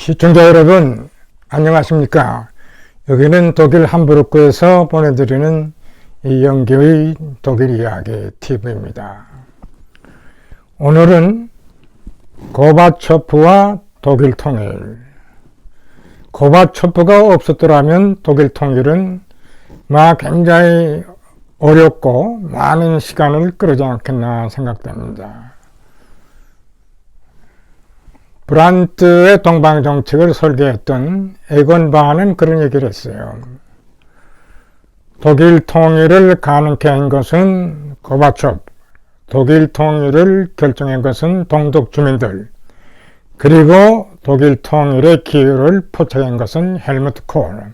시청자 여러분, 안녕하십니까? 여기는 독일 함부르크에서 보내드리는 이영규의 독일 이야기 TV입니다. 오늘은 고바초프와 독일 통일. 고바초프가 없었더라면 독일 통일은 굉장히 어렵고 많은 시간을 끌지 않겠나 생각됩니다. 브란트의 동방정책을 설계했던 에건 바하는 그런 얘기를 했어요. 독일 통일을 가능케 한 것은 고바초프, 독일 통일을 결정한 것은 동독 주민들, 그리고 독일 통일의 기회를 포착한 것은 헬무트 콜.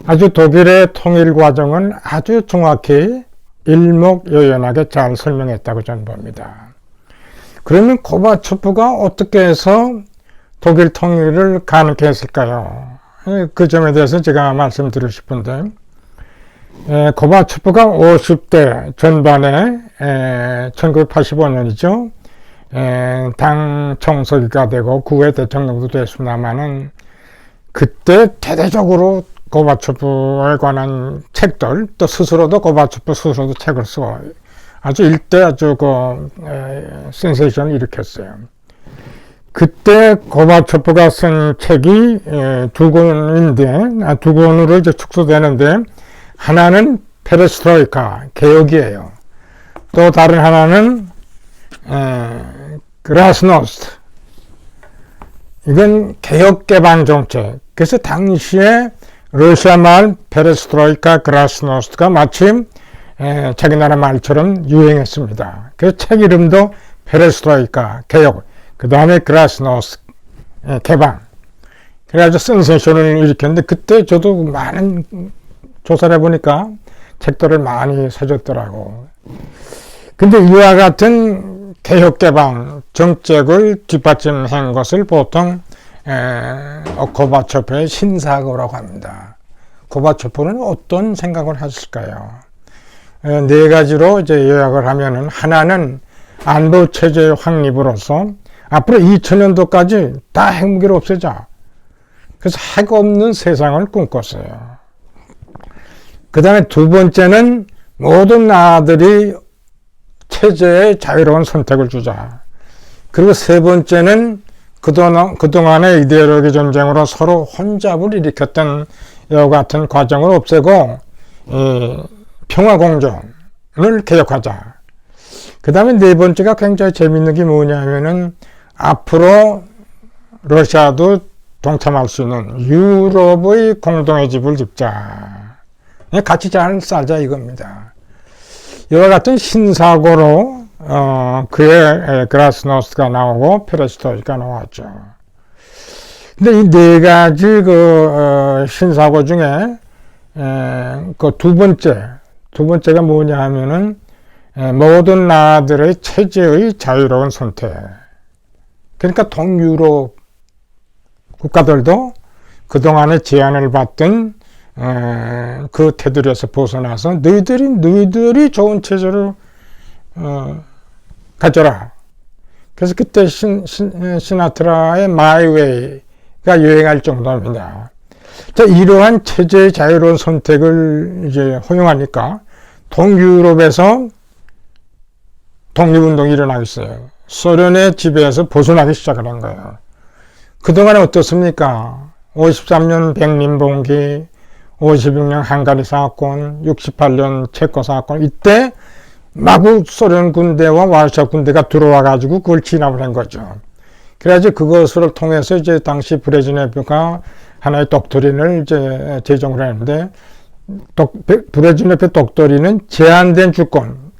아주 독일의 통일 과정은 아주 정확히 일목요연하게 잘 설명했다고 저는 봅니다. 그러면 고바초프가 어떻게 해서 독일 통일을 가능케 했을까요? 그 점에 대해서 제가 말씀드리고 싶은데, 고바초프가 50대 전반에 1985년이죠. 당 총서기가 되고 구회 대통령도 됐습니다마는 그때 대대적으로 고바초프에 관한 책들, 또 스스로도 고바초프 스스로도 책을 쓰고 아주 일대 아주 센세이션을 일으켰어요. 그때 고바초프가 쓴 책이 두 권인데, 두 권으로 이제 축소되는데, 하나는 페레스트로이카, 개혁이에요. 또 다른 하나는 그라스노스트. 이건 개혁 개방 정책. 그래서 당시에 러시아 말 페레스트로이카, 그라스노스트가 마침 자기 나라 말처럼 유행했습니다. 그래서 책 이름도 페레스트로이카, 개혁, 그 다음에 그라스노스트, 개방. 그래가지고 센세이션을 일으켰는데, 그때 저도 많은 조사를 해보니까 책들을 많이 사줬더라고. 근데 이와 같은 개혁 개방 정책을 뒷받침한 것을 보통 고바초프의 신사고라고 합니다. 고바초프는 어떤 생각을 하실까요? 네 가지로 이제 요약을 하면은, 하나는 안보 체제의 확립으로서 앞으로 2000년도까지 다 핵무기를 없애자. 그래서 핵 없는 세상을 꿈꿨어요. 그 다음에 두 번째는 모든 나라들이 체제의 자유로운 선택을 주자. 그리고 세 번째는 그동안의 이데올로기 전쟁으로 서로 혼잡을 일으켰던 이와 같은 과정을 없애고 평화공존을 개혁하자. 그 다음에 네 번째가 굉장히 재밌는 게 뭐냐면은, 앞으로 러시아도 동참할 수 있는 유럽의 공동의 집을 짓자. 같이 잘 살자 이겁니다. 이와 같은 신사고로 그의 그라스노스트가 나오고 페레스트로이카가 나왔죠. 근데 이 네 가지 신사고 중에 그 두 번째가 뭐냐 하면은, 모든 나라들의 체제의 자유로운 선택. 그러니까 동유럽 국가들도 그동안의 제한을 받던 그 테두리에서 벗어나서 너희들이 좋은 체제를 가져라. 그래서 그때 시나트라의 My Way가 유행할 정도입니다. 자, 이러한 체제의 자유로운 선택을 이제 허용하니까 동유럽에서 독립운동이 일어나고 있어요. 소련의 지배에서 벗어나기 시작을 한 거예요. 그동안에 어떻습니까? 53년 백린봉기, 56년 헝가리 사건, 68년 체코 사건, 이때 마구 소련 군대와 와르샤 군대가 들어와 가지고 그걸 진압을 한 거죠. 그래가지고 그것을 통해서 이제 당시 브레즈네프가 하나의 독도린을 이제 제정을 했는데, 브레즈네프 독도린은 제한된 주권,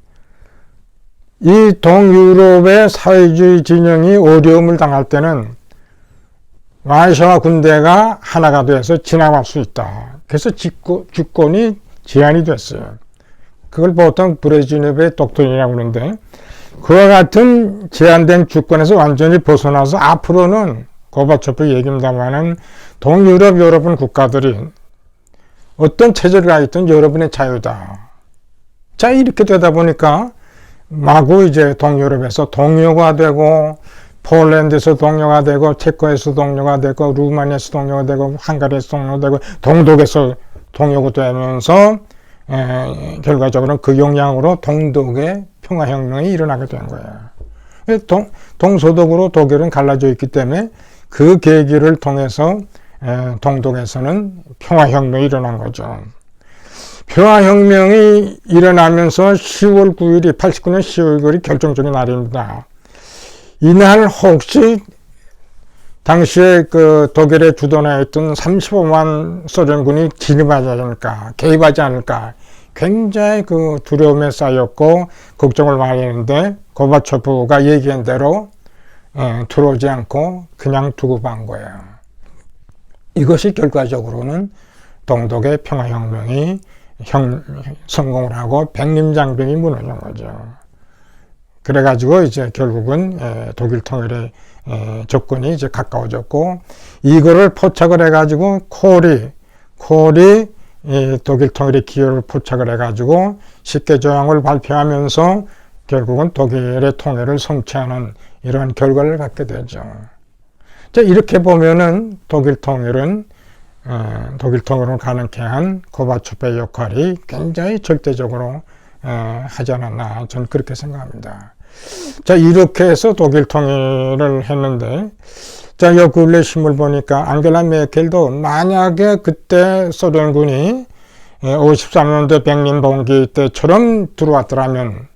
이 동유럽의 사회주의 진영이 어려움을 당할 때는 와르샤와 군대가 하나가 돼서 진압할 수 있다. 그래서 주권이 제한이 됐어요. 그걸 보통 브레즈네프의 독도린이라고 그러는데, 그와 같은 제한된 주권에서 완전히 벗어나서 앞으로는 고바초프 얘기입니다만은 동유럽 여러분 국가들이 어떤 체제를 가있든 여러분의 자유다. 자, 이렇게 되다 보니까 마구 이제 동유럽에서 동요가 되고 폴란드에서 동료가 되고, 체코에서 동료가 되고, 루마니아에서 동료가 되고, 헝가리에서 동료가 되고, 동독에서 동료가 되면서 결과적으로 그 영향으로 동독의 평화혁명이 일어나게 된 거예요. 동서독으로 독일은 갈라져 있기 때문에 그 계기를 통해서 동독에서는 평화혁명이 일어난 거죠. 평화혁명이 일어나면서 10월 9일이 89년 10월 9일이 결정적인 날입니다. 이날 혹시 당시에 그 독일에 주둔해 있던 35만 소련군이 진입하지 않을까, 개입하지 않을까, 굉장히 그 두려움에 쌓였고 걱정을 많이 했는데 고바초프가 얘기한 대로 들어오지 않고 그냥 두고 간 거예요. 이것이 결과적으로는 동독의 평화혁명이 성공을 하고 백림장벽이 무너진 거죠. 그래가지고 이제 결국은 독일 통일의 조건이 이제 가까워졌고, 이거를 포착을 해가지고 콜이 독일 통일의 기여를 포착을 해가지고 10개 조항을 발표하면서 결국은 독일의 통일을 성취하는 이러한 결과를 갖게 되죠. 자, 이렇게 보면은 독일 통일을 가능케 한 고바초프의 역할이 굉장히 절대적으로 하지 않았나, 저는 그렇게 생각합니다. 자, 이렇게 해서 독일 통일을 했는데, 자, 요 근래 신문 보니까 앙겔라 메켈도 만약에 그때 소련군이 53년도 백림봉기 때처럼 들어왔더라면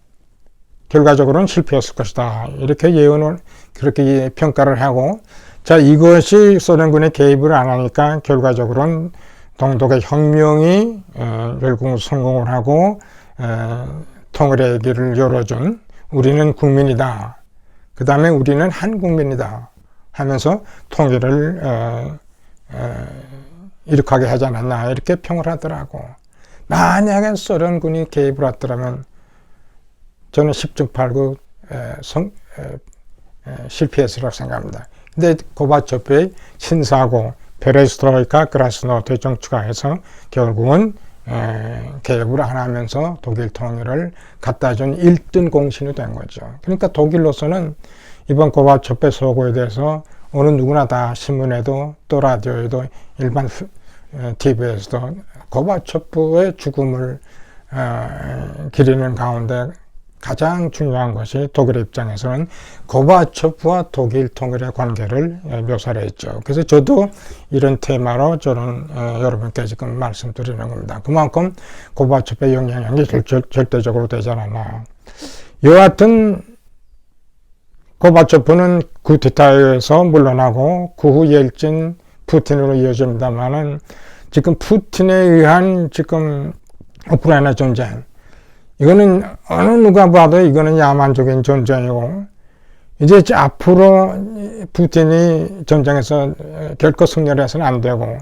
결과적으로는 실패했을 것이다, 이렇게 예언을, 그렇게 평가를 하고, 자, 이것이 소련군의 개입을 안 하니까 결과적으로는 동독의 혁명이 결국 성공을 하고 통일의 길을 열어준, 우리는 국민이다, 그 다음에 우리는 한국민이다 하면서 통일을 이룩하게 하지 않았나, 이렇게 평을 하더라고. 만약에 소련군이 개입을 했더라면 저는 10중 8구 실패했으라고 생각합니다. 근데 고바초프의 신사고 페레스트로이카, 그라스노트의 정치가 해서 결국은 개혁을 안 하면서 독일 통일을 갖다 준 1등 공신이 된 거죠. 그러니까 독일로서는 이번 고바초프의 서거에 대해서 어느 누구나 다 신문에도 또 라디오에도 일반 TV에서도 고바초프의 죽음을 기리는 가운데 가장 중요한 것이 독일의 입장에서는 고바초프와 독일 통일의 관계를 묘사를 했죠. 그래서 저도 이런 테마로 저는 여러분께 지금 말씀드리는 겁니다. 그만큼 고바초프의 영향력이 절대적으로 되지 않았나. 여하튼 고바초프는 쿠데타에서 물러나고 그 후 옐진, 푸틴으로 이어집니다만은 지금 푸틴에 의한 지금 우크라이나 전쟁, 이거는 어느 누가 봐도 이거는 야만적인 전쟁이고, 이제 앞으로 푸틴이 전쟁에서 결코 승리를 해서는 안 되고,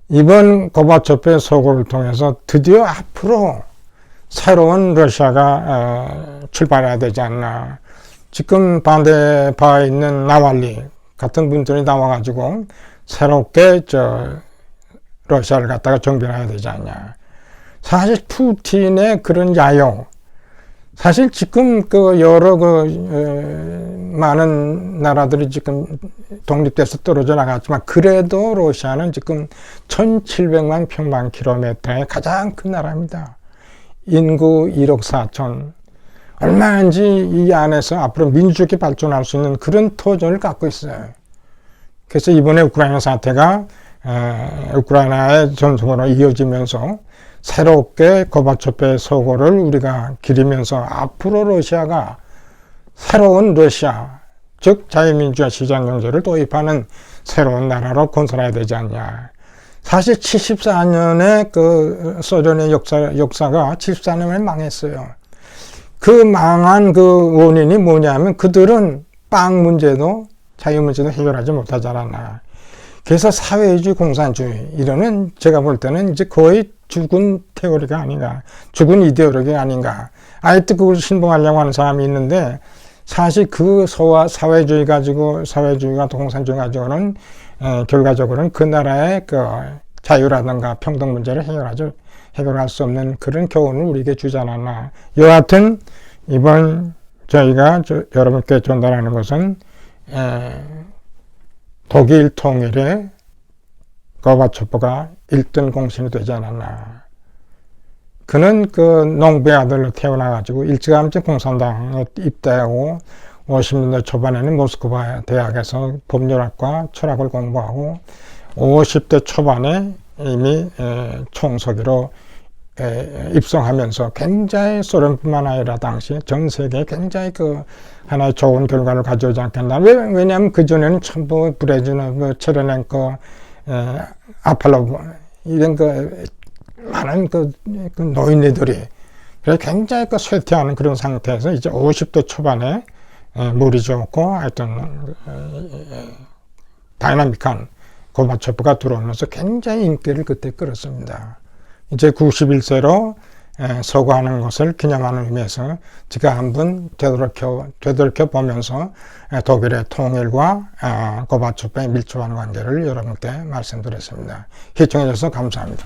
이번 고바초프의 서거를 통해서 드디어 앞으로 새로운 러시아가 출발해야 되지 않나. 지금 반대파에 있는 나왈리 같은 분들이 나와가지고 새롭게 러시아를 갖다가 정비해야 되지 않냐. 사실 푸틴의 그런 야욕, 사실 지금 그 여러 많은 나라들이 지금 독립돼서 떨어져 나갔지만, 그래도 러시아는 지금 1700만 평방킬로미터의 가장 큰 나라입니다. 인구 1억 4천. 얼마인지 이 안에서 앞으로 민주주의 발전할 수 있는 그런 터전을 갖고 있어요. 그래서 이번에 우크라이나 사태가 우크라이나의 전쟁으로 이어지면서 새롭게 고바초프의 서거를 우리가 기리면서 앞으로 러시아가 새로운 러시아, 즉 자유민주화 시장경제를 도입하는 새로운 나라로 건설해야 되지 않냐. 사실 74년에 그 소련의 역사가 74년에 망했어요. 그 망한 그 원인이 뭐냐면 그들은 빵 문제도 자유 문제도 해결하지 못하지 않았나. 그래서 사회주의 공산주의, 이거는 제가 볼 때는 이제 거의 죽은 테오리가 아닌가, 죽은 이데올로기가 아닌가. 아직도 그걸 신봉하려고 하는 사람이 있는데, 사실 그 사회주의가 공산주의 가지고는 결과적으로는 그 나라의 그 자유라든가 평등 문제를 해결할 수 없는 그런 교훈을 우리에게 주지 않았나. 여하튼 이번 저희가 여러분께 전달하는 것은 독일 통일에 고바초프가 1등 공신이 되지 않았나. 그는 그 농부의 아들로 태어나가지고 일찌감치 공산당에 입대하고 50년대 초반에는 모스크바 대학에서 법률학과 철학을 공부하고 50대 초반에 이미 총서기로 입성하면서 굉장히 소련뿐만 아니라 당시 전 세계에 굉장히 그 하나의 좋은 결과를 가져오지 않겠나. 왜냐하면 그전에는 전부 브레즈네브, 체레넨코, 아팔로브 이런 그 많은 그 노인네들이 그래 굉장히 그 쇠퇴하는 그런 상태에서 이제 50대 초반에 물이 좋고 하여튼 다이나믹한 고바초프가 들어오면서 굉장히 인기를 그때 끌었습니다. 이제 91세로 서거하는 것을 기념하는 의미에서 제가 한번 되돌이켜 보면서 독일의 통일과 고바초프의 밀접한 관계를 여러분께 말씀드렸습니다. 시청해 주셔서 감사합니다.